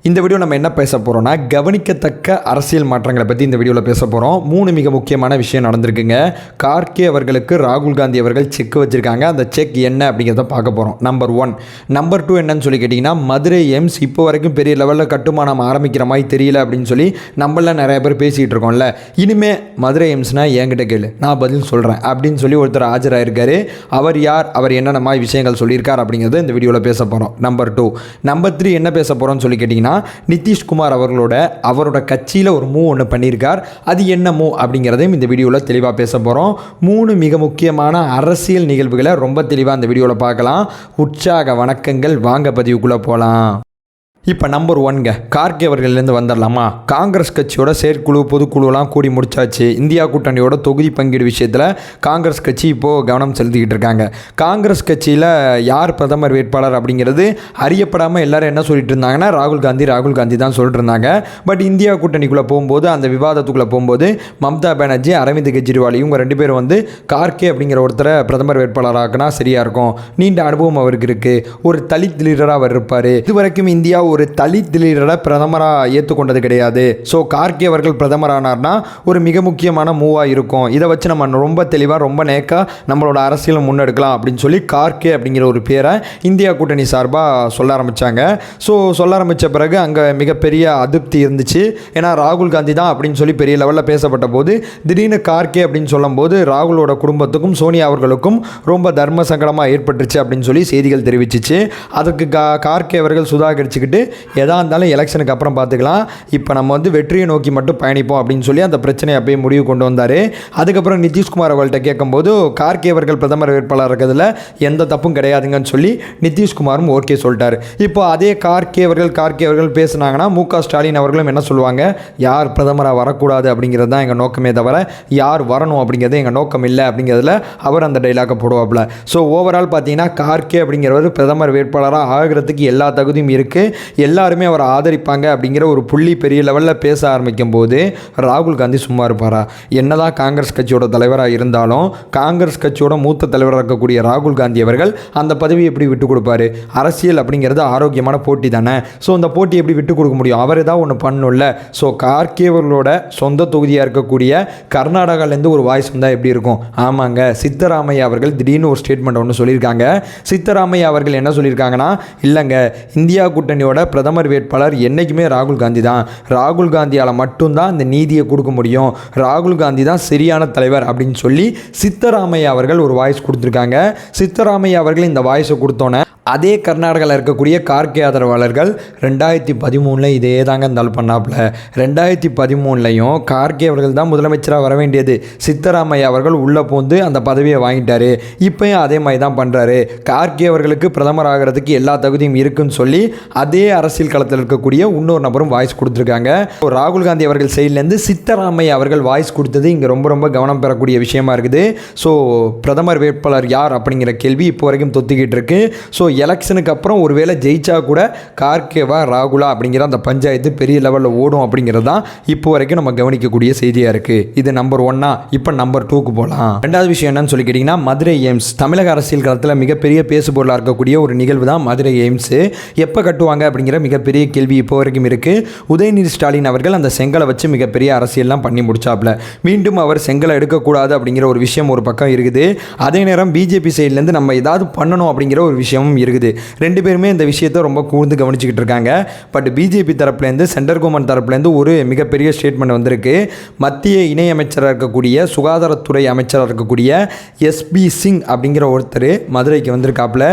இந்த வீடியோ நம்ம என்ன பேச போகிறோம்னா கவனிக்கத்தக்க அரசியல் மாற்றங்களை பற்றி இந்த வீடியோவில் பேச போகிறோம். 3 மிக முக்கியமான விஷயம் நடந்திருக்குங்க. கார்கே அவர்களுக்கு ராகுல் காந்தி அவர்கள் செக் வச்சுருக்காங்க. அந்த செக் என்ன அப்படிங்கிறத பார்க்க போகிறோம். நம்பர் 1. நம்பர் 2 என்னன்னு சொல்லி கேட்டிங்கன்னா, மதுரை எய்ம்ஸ் இப்போ வரைக்கும் பெரிய லெவலில் கட்டுமானம் ஆரம்பிக்கிற மாதிரி தெரியல அப்படின்னு சொல்லி நம்மள நிறைய பேர் பேசிகிட்டு இருக்கோம்ல. இனிமே மதுரை எய்ம்ஸ்னால் என்கிட்ட கேளு, நான் பதில் சொல்கிறேன் அப்படின்னு சொல்லி ஒருத்தர் ஆஜராயிருக்காரு. அவர் யார், அவர் என்னென்ன மாதிரி விஷயங்கள் சொல்லியிருக்கார் அப்படிங்கிறத இந்த வீடியோவில் பேச போகிறோம். நம்பர் 2. நம்பர் 3 என்ன பேச போகிறோம்னு சொல்லி கேட்டிங்கன்னா, நிதிஷ்குமார் அவரோட கட்சியில் ஒரு மூவ் ஒன்று பண்ணியிருக்கார். அது என்ன மூவ் அப்படிங்கிறதையும் இந்த வீடியோவில் தெளிவாக பேச போகிறோம். 3 மிக முக்கியமான அரசியல் நிகழ்வுகளை ரொம்ப தெளிவாக இந்த வீடியோவில் பார்க்கலாம். உற்சாக வணக்கங்கள், வாங்க பதிவுக்குள்ளே போகலாம். இப்போ நம்பர் 1ங்க, கார்கே அவர்கள்லேருந்து வந்துடலாமா. காங்கிரஸ் கட்சியோட செயற்குழு பொதுக்குழுலாம் கூடி முடிச்சாச்சு. இந்தியா கூட்டணியோட தொகுதி பங்கீடு விஷயத்தில் காங்கிரஸ் கட்சி இப்போது கவனம் செலுத்திக்கிட்டு இருக்காங்க. காங்கிரஸ் கட்சியில் யார் பிரதமர் வேட்பாளர் அப்படிங்கிறது அறியப்படாமல் எல்லாரும் என்ன சொல்லிட்டு இருந்தாங்கன்னா, ராகுல் காந்தி தான் சொல்லிட்டு இருந்தாங்க. பட் இந்தியா கூட்டணிக்குள்ளே போகும்போது, அந்த விவாதத்துக்குள்ளே போகும்போது மம்தா பானர்ஜி, அரவிந்த் கெஜ்ரிவால் இவங்க 2 பேரும் வந்து கார்கே அப்படிங்கிற ஒருத்தரை பிரதமர் வேட்பாளராக்குனா சரியாக இருக்கும், நீண்ட அனுபவம் அவருக்கு இருக்குது, ஒரு தலித் லீடராக அவர் இருப்பார், இதுவரைக்கும் இந்தியா ஒரு தலித் லீடரை பிரதமராக ஏற்றுக்கொண்டது கிடையாது, ஸோ கார்கே அவர்கள் பிரதமரானார்னா ஒரு மிக முக்கியமான மூவாக இருக்கும், இதை வச்சு நம்ம ரொம்ப தெளிவாக ரொம்ப நேக்காக நம்மளோட அரசியலை முன்னெடுக்கலாம் அப்படின்னு சொல்லி கார்கே அப்படிங்கிற ஒரு பேரை இந்தியா கூட்டணி சார்பாக சொல்ல ஆரம்பித்தாங்க. ஸோ சொல்ல ஆரம்பித்த பிறகு அங்கே மிகப்பெரிய அதிருப்தி இருந்துச்சு. ஏன்னா ராகுல் காந்தி தான் அப்படின்னு சொல்லி பெரிய லெவலில் பேசப்பட்ட போது திடீர்னு கார்கே அப்படின்னு சொல்லும்போது ராகுலோட குடும்பத்துக்கும் சோனியா அவர்களுக்கும் ரொம்ப தர்ம சங்கடமாக ஏற்பட்டுருச்சு அப்படின்னு சொல்லி செய்திகள் தெரிவிச்சிச்சு. அதுக்கு கார்கே அவர்கள் சுதாகரிச்சுக்கிட்டு எதாக இருந்தாலும் எலெக்ஷனுக்கு அப்புறம் பார்த்துக்கலாம், இப்போ நம்ம வந்து வெற்றியை நோக்கி மட்டும் பயணிப்போம் அப்படின்னு சொல்லி அந்த பிரச்சனையை அப்பயே முடிவு கொண்டு வந்தார். அதுக்கப்புறம் நிதிஷ்குமார் அவர்கள்ட்ட கேட்கும்போது கார்கே அவர்கள் பிரதமர் வேட்பாளர் இருக்கிறதுல எந்த தப்பும் கிடையாதுங்கன்னு சொல்லி நிதிஷ்குமாரும் ஓகே சொல்லிட்டார். இப்போ அதே கார்கே அவர்கள் பேசுனாங்கன்னா மு.க. ஸ்டாலின் அவர்களும் என்ன சொல்லுவாங்க, யார் பிரதமராக வரக்கூடாது அப்படிங்கிறது தான் எங்கள் நோக்கமே தவிர யார் வரணும் அப்படிங்கிறது எங்கள் நோக்கம் இல்லை அப்படிங்கிறதுல அவர் அந்த டைலாக்கை போடுவாப்பில். ஸோ ஓவரால் பார்த்தீங்கன்னா கார்கே அப்படிங்கிறவர் பிரதமர் வேட்பாளராக ஆகிறதுக்கு எல்லா தகுதியும் இருக்குது, எல்லாருமே அவரை ஆதரிப்பாங்க அப்படிங்கிற ஒரு புள்ளி பெரிய லெவலில் பேச ஆரம்பிக்கும் போது ராகுல் காந்தி சும்மா இருப்பாரா? என்னதான் காங்கிரஸ் கட்சியோட தலைவராக இருந்தாலும் காங்கிரஸ் கட்சியோட மூத்த தலைவராக இருக்கக்கூடிய ராகுல் காந்தி அவர்கள் அந்த பதவியை எப்படி விட்டு கொடுப்பாரு? அரசியல் அப்படிங்கிறது ஆரோக்கியமான போட்டி தானே. ஸோ அந்த போட்டி எப்படி விட்டு கொடுக்க முடியும்? அவர் ஏதாவது ஒன்று பண்ணணும்ல. ஸோ கார்கே அவர்களோட சொந்த தொகுதியாக இருக்கக்கூடிய கர்நாடகாலேருந்து ஒரு வாய்ஸ் வந்தால் எப்படி இருக்கும்? ஆமாங்க, சித்தராமையா அவர்கள் திடீர்னு ஒரு ஸ்டேட்மெண்ட் ஒன்று சொல்லியிருக்காங்க. சித்தராமையா அவர்கள் என்ன சொல்லியிருக்காங்கன்னா, இல்லைங்க, இந்தியா கூட்டணியோட பிரதமர் வேட்பாளர் என்றைக்குமே ராகுல் காந்தி தான், ராகுல் காந்தியால் மட்டும்தான் இந்த நீதியை கொடுக்க முடியும், ராகுல் காந்தி தான் சரியான தலைவர் அப்படின்னு சொல்லி சித்தராமையா அவர்கள் ஒரு வாய்ஸ் கொடுத்துருக்காங்க. சித்தராமையா அவர்கள் இந்த வாய்ஸை கொடுத்தோன்னே அதே கர்நாடகாவில் இருக்கக்கூடிய கார்கே ஆதரவாளர்கள் 2013 இதே தாங்க இருந்தாலும் பண்ணாப்புல. 2013 கார்கே அவர்கள் தான் முதலமைச்சராக வர வேண்டியது, சித்தராமையா அவர்கள் உள்ளே போந்து அந்த பதவியை வாங்கிட்டாரு. இப்போயும் அதே மாதிரி தான் பண்ணுறாரு. கார்கே அவர்களுக்கு பிரதமர் ஆகிறதுக்கு எல்லா தகுதியும் இருக்குன்னு சொல்லி அதே அரசியல் களத்தில் இருக்கக்கூடிய இன்னொரு நபரும் வாய்ஸ் கொடுத்துருக்காங்க. ராகுல் காந்தி அவர்கள் சைட்லேருந்து சித்தராமையா அவர்கள் வாய்ஸ் கொடுத்தது இங்கே ரொம்ப ரொம்ப கவனம் பெறக்கூடிய விஷயமா இருக்குது. ஸோ பிரதமர் வேட்பாளர் யார் அப்படிங்கிற கேள்வி இப்போ வரைக்கும் தொத்திக்கிட்டு இருக்கு. ஸோ எலெக்ஷனுக்கு அப்புறம் ஒருவேளை ஜெயிச்சா கூட கார்கேவா ராகுலா அப்படிங்கிற அந்த பஞ்சாயத்து பெரிய லெவலில் ஓடும் அப்படிங்கிறது தான் இப்போ வரைக்கும் நம்ம கவனிக்கக்கூடிய செய்தியாக இருக்குது. இது நம்பர் 1. இப்போ நம்பர் 2க்கு போகலாம். 2வது விஷயம் என்னன்னு சொல்லி கேட்டிங்கன்னா, மதுரை எய்ம்ஸ் தமிழக அரசியல் களத்தில் மிகப்பெரிய பேசுபொருளாக இருக்கக்கூடிய ஒரு நிகழ்வு தான் மதுரை எய்ம்ஸு. எப்போ கட்டுவாங்க அப்படிங்கிற மிகப்பெரிய கேள்வி இப்போ வரைக்கும் இருக்குது. உதயநிதி ஸ்டாலின் அவர்கள் அந்த செங்கலை வச்சு மிகப்பெரிய அரசியல்லாம் பண்ணி முடிச்சாப்புல. மீண்டும் அவர் செங்கலை எடுக்கக்கூடாது அப்படிங்கிற ஒரு விஷயம் ஒரு பக்கம் இருக்குது. அதே நேரம் பிஜேபி சைட்லேருந்து நம்ம ஏதாவது பண்ணணும் அப்படிங்கிற ஒரு விஷயமும் இருக்குது. 2 பேருமே இந்த விஷயத்தை ரொம்ப கூர்ந்து கவனிச்சுக்கிட்டு இருக்காங்க. பட் பிஜேபி தரப்புலேருந்து, சென்ட்ரல் கவர்மெண்ட் தரப்புலேருந்து ஒரு மிகப்பெரிய ஸ்டேட்மெண்ட் வந்திருக்கு. மத்திய இணையமைச்சராக இருக்கக்கூடிய சுகாதாரத்துறை அமைச்சராக இருக்கக்கூடிய எஸ்பி சிங் அப்படிங்கிற ஒருத்தர் மதுரைக்கு வந்திருக்காப்புல.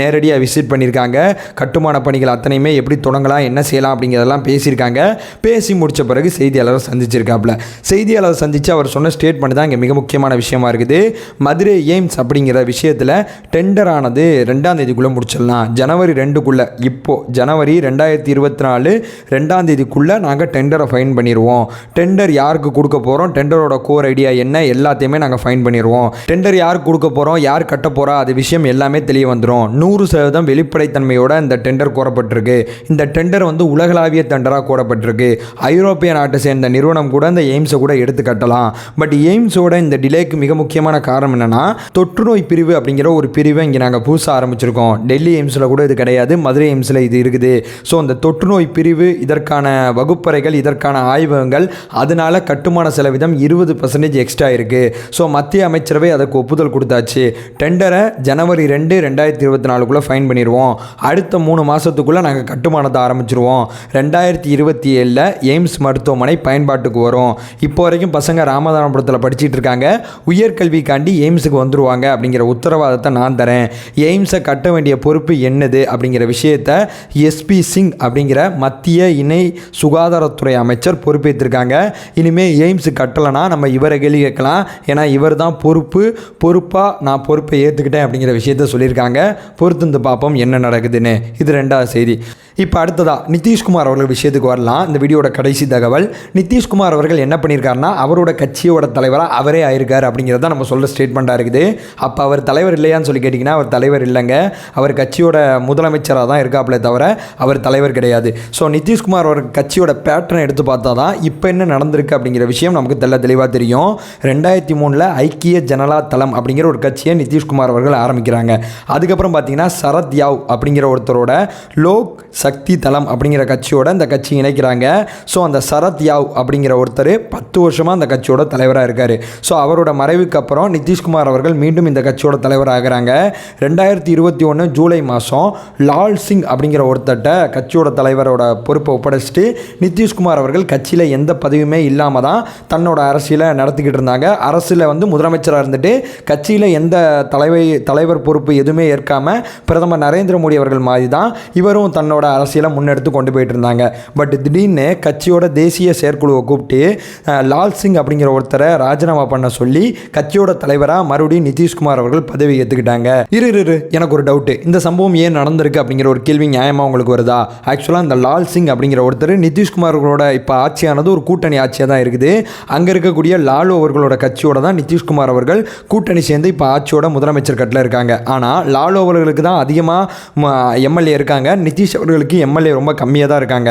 நேரடியாக விசிட் பண்ணியிருக்காங்க. கட்டுமான பணிகள் அத்தனையுமே எப்படி தொடங்கலாம், என்ன செய்யலாம் அப்படிங்கிறதெல்லாம் பேசியிருக்காங்க. பேசி முடித்த பிறகு செய்தியாளரை சந்திச்சிருக்காப்புல. செய்தியாளரை சந்தித்து அவர் சொன்ன ஸ்டேட்மெண்ட் தான் இங்கே மிக முக்கியமான விஷயமா இருக்குது. மதுரை எய்ம்ஸ் அப்படிங்கிற விஷயத்தில் டெண்டர் ஆனது 2ஆம் தேதிக்குள்ளே முடிச்சிடலாம். ஜனவரி 2க்குள்ளே, இப்போது ஜனவரி 2024 2ஆம் தேதிக்குள்ளே நாங்கள் டெண்டரை ஃபைன் பண்ணிடுவோம். டெண்டர் யாருக்கு கொடுக்க போகிறோம், டெண்டரோட கோர் ஐடியா என்ன, எல்லாத்தையுமே நாங்கள் ஃபைன் பண்ணிடுவோம். டெண்டர் யாருக்கு கொடுக்க போகிறோம், யார் கட்ட போகிறா, அது விஷயம் எல்லாமே தெரிய வந்துடும். 100% வெளிப்படைத்தன்மையோட இந்த டெண்டர் கோரப்பட்டிருக்கு. இந்த டெண்டர் வந்து உலகளாவிய டெண்டராக கோரப்பட்டிருக்கு. ஐரோப்பிய நாட்டை சேர்ந்த நிறுவனம் கூட இந்த எய்ம்ஸை கூட எடுத்து கட்டலாம். பட் எய்ம்ஸோட இந்த டிலேக்கு மிக முக்கியமான காரணம் என்னென்னா, தொற்றுநோய் பிரிவு அப்படிங்கிற ஒரு பிரிவை இங்கே நாங்கள் புதுசாக ஆரம்பிச்சிருக்கோம். டெல்லி எய்ம்ஸில் கூட இது கிடையாது, மதுரை எய்ம்ஸில் இது இருக்குது. ஸோ அந்த தொற்றுநோய் பிரிவு, இதற்கான வகுப்பறைகள், இதற்கான ஆய்வகங்கள், அதனால கட்டுமான செலவிதம் 20% எக்ஸ்ட்ரா இருக்குது. ஸோ மத்திய அமைச்சரவை அதுக்கு ஒப்புதல் கொடுத்தாச்சு. டெண்டரை ஜனவரி 2, 2024 ஃபைன் பண்ணிடுவோம். அடுத்த 3 மாதத்துக்குள்ளே நாங்கள் கட்டுமானத்தை ஆரம்பிச்சிருவோம். 2027 எய்ம்ஸ் மருத்துவமனை பயன்பாட்டுக்கு வரும். இப்போ வரைக்கும் பசங்க ராமநாதபுரத்தில் படிச்சுட்டு இருக்காங்க. உயர்கல்விக்காண்டி எய்ம்ஸுக்கு வந்துருவாங்க அப்படிங்கிற உத்தரவாதத்தை நான் தரேன். எய்ம்ஸை கட்ட வேண்டிய பொறுப்பு என்னது அப்படிங்கிற விஷயத்தை எஸ்பி சிங் அப்படிங்கிற மத்திய இணை சுகாதாரத்துறை அமைச்சர் பொறுப்பேற்றிருக்காங்க. இனிமேல் எய்ம்ஸ் கட்டலைன்னா நம்ம இவரை கேள்வி கேட்கலாம். ஏன்னா இவர் தான் பொறுப்பாக நான் பொறுப்பை ஏற்றுக்கிட்டேன் அப்படிங்கிற விஷயத்த சொல்லியிருக்காங்க. பொறுத்து பார்ப்போம் என்ன நடக்குதுன்னு. இது 2வது செய்தி. இப்போ அடுத்ததாக நிதிஷ்குமார் அவர்கள் விஷயத்துக்கு வரலாம். இந்த வீடியோட கடைசி தகவல், நிதிஷ்குமார் அவர்கள் என்ன பண்ணியிருக்காருன்னா அவரோட கட்சியோட தலைவராக அவரே ஆயிருக்கார் அப்படிங்கிறத நம்ம சொல்கிற ஸ்டேட்மெண்ட்டாக இருக்குது. அப்போ அவர் தலைவர் இல்லையான்னு சொல்லி கேட்டிங்கன்னா அவர் தலைவர் இல்லைங்க. அவர் கட்சியோட முதலமைச்சராக தான் இருக்காப்புலே தவிர அவர் தலைவர் கிடையாது. ஸோ நிதிஷ்குமார் அவர் கட்சியோட பேட்டர்னை எடுத்து பார்த்தா தான் இப்போ என்ன நடந்திருக்கு அப்படிங்கிற விஷயம் நமக்கு தெளிவாக தெரியும். 2003 ஐக்கிய ஜனதா தளம் அப்படிங்கிற ஒரு கட்சியை நிதிஷ்குமார் அவர்கள் ஆரம்பிக்கிறாங்க. அதுக்கப்புறம் பார்த்தீங்கன்னா சரத் யாவ் அப்படிங்கிற ஒருத்தரோட லோக் சக்தி தளம் அப்படிங்கிற கட்சியோட இந்த கட்சி இணைக்கிறாங்க. ஸோ அந்த சரத் யாவ் அப்படிங்கிற ஒருத்தர் 10 வருஷமாக அந்த கட்சியோட தலைவராக இருக்கார். ஸோ அவரோட மறைவுக்கு அப்புறம் நிதிஷ்குமார் அவர்கள் மீண்டும் இந்த கட்சியோட தலைவராகிறாங்க. 2021 ஜூலை மாதம் லால் சிங் அப்படிங்கிற ஒருத்தட்ட கட்சியோட தலைவரோட பொறுப்பை ஒப்படைச்சிட்டு நிதிஷ்குமார் அவர்கள் கட்சியில் எந்த பதவியுமே இல்லாமல் தான் தன்னோட அரசியலை நடத்திக்கிட்டு இருந்தாங்க. அரசில் முதலமைச்சராக இருந்துட்டு கட்சியில் எந்த தலைவர் பொறுப்பு எதுவுமே ஏற்காமல் பிரதமர் நரேந்திர மோடி அவர்கள் மாதிரி தான் இவரும் தன்னோட அரசியலை முன்னெடுத்து கொண்டு போயிட்டு இருந்தாங்க. பட் திடீர்னு கட்சியோட தேசிய செயற்குழுவை கூப்பிட்டு லால் சிங் அப்படிங்கிற ஒருத்தரை ராஜினாமா பண்ண சொல்லி கட்சியோட தலைவராக மறுபடியும் நிதிஷ்குமார் அவர்கள் பதவி ஏற்றுக்கிட்டாங்க. எனக்கு ஒரு டவுட்டு, இந்த சம்பவம் ஏன் நடந்திருக்கு அப்படிங்கிற ஒரு கேள்வி நியாயமாக உங்களுக்கு வருதா? ஆக்சுவலாக இந்த லால் சிங் அப்படிங்கிற ஒருத்தர் நிதிஷ்குமார் அவர்களோட இப்போ ஆட்சியானது ஒரு கூட்டணி ஆட்சியாக தான் இருக்குது. அங்கே இருக்கக்கூடிய லாலு அவர்களோட கட்சியோட தான் நிதிஷ்குமார் அவர்கள் கூட்டணி சேர்ந்து இப்போ ஆட்சியோட முதலமைச்சர் கட்டில் இருக்காங்க. ஆனால் லாலு அவர்களுக்கு தான் அதிகமாக எம்எல்ஏ இருக்காங்க, நிதிஷ் அவர்களுக்கு எம்எல்ஏ ரொம்ப கம்மியாக தான் இருக்காங்க.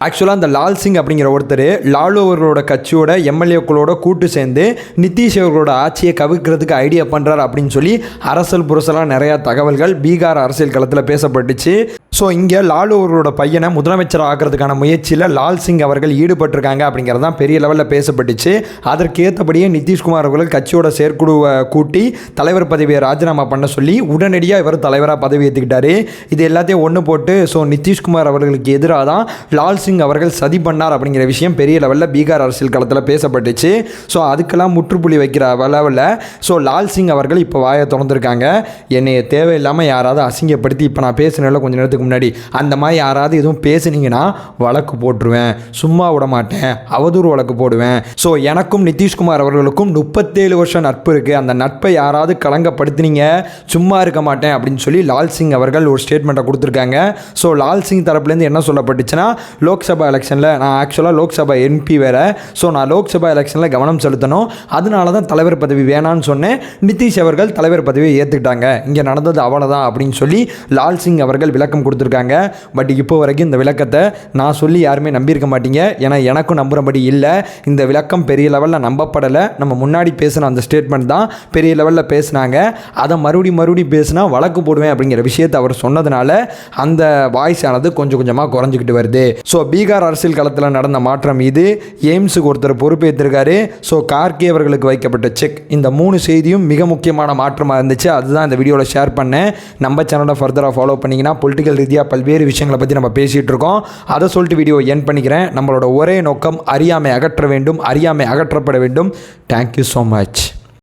ஆக்சுவலாக அந்த லால் சிங் அப்படிங்கிற ஒருத்தர் லாலு அவர்களோட கட்சியோட எம்எல்ஏக்களோட கூட்டு சேர்ந்து நிதிஷ் அவர்களோட ஆட்சியை கவிக்கிறதுக்கு ஐடியா பண்ணுறார் அப்படின்னு சொல்லி அரசியல் புரசலாக நிறையா தகவல்கள் பீகார் அரசியல் களத்தில் பேசப்பட்டுச்சு. ஸோ இங்கே லாலு அவர்களோட பையனை முதலமைச்சர் ஆக்கிறதுக்கான முயற்சியில் லால் சிங் அவர்கள் ஈடுபட்டிருக்காங்க அப்படிங்கிறது தான் பெரிய லெவலில் பேசப்பட்டுச்சு. அதற்கேற்றபடியே நிதிஷ்குமார் அவர்கள் கட்சியோட செயற்குழுவை கூட்டி தலைவர் பதவியை ராஜினாமா பண்ண சொல்லி உடனடியாக இவர் தலைவராக பதவி ஏற்றுக்கிட்டாரு. இது எல்லாத்தையும் ஒன்று போட்டு ஸோ நிதிஷ்குமார் அவர்களுக்கு எதிராக தான் லால் சிங் அவர்கள் சதி பண்ணார் அப்படிங்கிற விஷயம் பெரிய லெவலில் பீகார் அரசியல் களத்தில் பேசப்பட்டுச்சு. ஸோ அதுக்கெல்லாம் முற்றுப்புள்ளி வைக்கிற லெவலில் ஸோ லால் சிங் அவர்கள் இப்போ வாயை திறந்துருக்காங்க. என்னை தேவையில்லாமல் யாராவது அசிங்கப்படுத்தி இப்போ நான் பேசுனதில் கொஞ்சம் நேரத்துக்கு முன்னாடி அந்த மாதிரி யாராவது எதுவும் பேசுனீங்கன்னா வழக்கு போட்டுருவேன், சும்மா விட மாட்டேன், அவதூறு வழக்கு போடுவேன். ஸோ எனக்கும் நிதிஷ்குமார் அவர்களுக்கும் 37 வருஷம் நட்பு இருக்குது. அந்த நட்பை யாராவது களங்கப்படுத்தினீங்க சும்மா இருக்க மாட்டேன் அப்படின்னு சொல்லி லால் சிங் அவர்கள் ஒரு ஸ்டேட்மெண்ட்டை கொடுத்துருக்காங்க. ஸோ லால் சிங் தரப்புலேருந்து என்ன சொல்லப்பட்டுச்சுன்னா, லோக்சபா எலெக்ஷனில் நான் ஆக்சுவலாக லோக்சபா எம்பி வேறு, ஸோ நான் லோக்சபா எலெக்ஷனில் கவனம் செலுத்தணும், அதனால தான் தலைவர் பதவி வேணான்னு சொன்னேன். நிதிஷ் அவர்கள் தலைவர் பதவியை ஏற்றுக்கிட்டாங்க, இங்கே நடந்தது அவ்வளோதான் அப்படின்னு சொல்லி லால் சிங் அவர்கள் விளக்கம் கொடுத்துருக்காங்க. பட் இப்போ வரைக்கும் இந்த விளக்கத்தை நான் சொல்லி யாருமே நம்பியிருக்க மாட்டீங்க. ஏன்னா எனக்கும் நம்புறபடி இல்லை. இந்த விளக்கம் பெரிய லெவலில் நம்பப்படலை. நம்ம முன்னாடி பேசின அந்த ஸ்டேட்மெண்ட் தான் பெரிய லெவலில் பேசினாங்க. அதை மறுபடியும் பேசினா வழக்கு போடுவேன் அப்படிங்கிற விஷயத்தை அவர் சொன்னதுனால அந்த வாய்ஸ் ஆனது கொஞ்சம் கொஞ்சமாக குறைஞ்சிக்கிட்டு வருது. ஸோ பீகார் அரசியல் களத்தில் நடந்த மாற்றம் இது. எய்ம்ஸுக்கு ஒருத்தர் பொறுப்பேற்றிருக்காரு. ஸோ கார்கே அவர்களுக்கு வைக்கப்பட்ட செக், இந்த 3 செய்தியும் மிக முக்கியமான மாற்றமாக இருந்துச்சு. அதுதான் இந்த வீடியோவில் ஷேர் பண்ணேன். நம்ம சேனலை ஃபர்தராக ஃபாலோ பண்ணிங்கன்னா பொலிட்டிக்கல் ரீதியாக பல்வேறு விஷயங்களை பற்றி நம்ம பேசிகிட்டு இருக்கோம். அதை சொல்லிட்டு வீடியோ என் பண்ணிக்கிறேன். நம்மளோட ஒரே நோக்கம் அறியாமை அகற்ற வேண்டும், அறியாமை அகற்றப்பட வேண்டும். Thank you so much.